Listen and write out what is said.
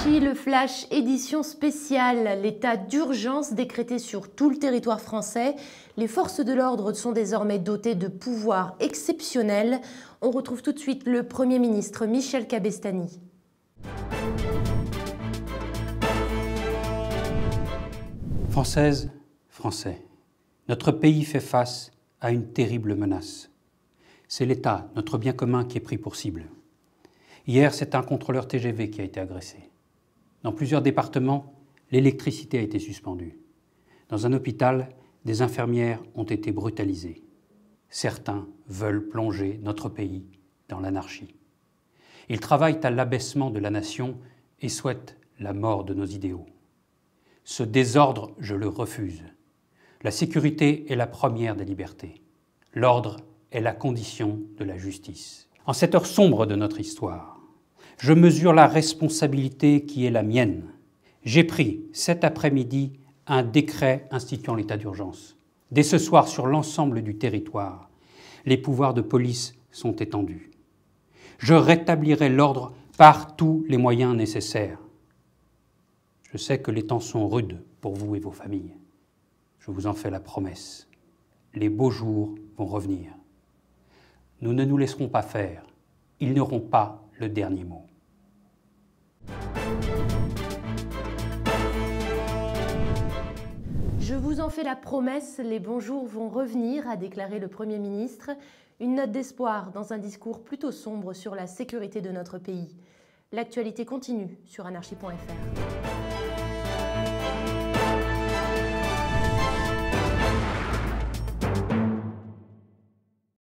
Anarchie, le Flash édition spéciale, l'état d'urgence décrété sur tout le territoire français. Les forces de l'ordre sont désormais dotées de pouvoirs exceptionnels. On retrouve tout de suite le Premier ministre Michel Cabestany. Françaises, Français, notre pays fait face à une terrible menace. C'est l'État, notre bien commun, qui est pris pour cible. Hier, c'est un contrôleur TGV qui a été agressé. Dans plusieurs départements, l'électricité a été suspendue. Dans un hôpital, des infirmières ont été brutalisées. Certains veulent plonger notre pays dans l'anarchie. Ils travaillent à l'abaissement de la nation et souhaitent la mort de nos idéaux. Ce désordre, je le refuse. La sécurité est la première des libertés. L'ordre est la condition de la justice. En cette heure sombre de notre histoire, je mesure la responsabilité qui est la mienne. J'ai pris cet après-midi un décret instituant l'état d'urgence. Dès ce soir, sur l'ensemble du territoire, les pouvoirs de police sont étendus. Je rétablirai l'ordre par tous les moyens nécessaires. Je sais que les temps sont rudes pour vous et vos familles. Je vous en fais la promesse. Les beaux jours vont revenir. Nous ne nous laisserons pas faire. Ils n'auront pas le dernier mot. Je vous en fais la promesse, les bons jours vont revenir, a déclaré le Premier ministre. Une note d'espoir dans un discours plutôt sombre sur la sécurité de notre pays. L'actualité continue sur anarchie.fr.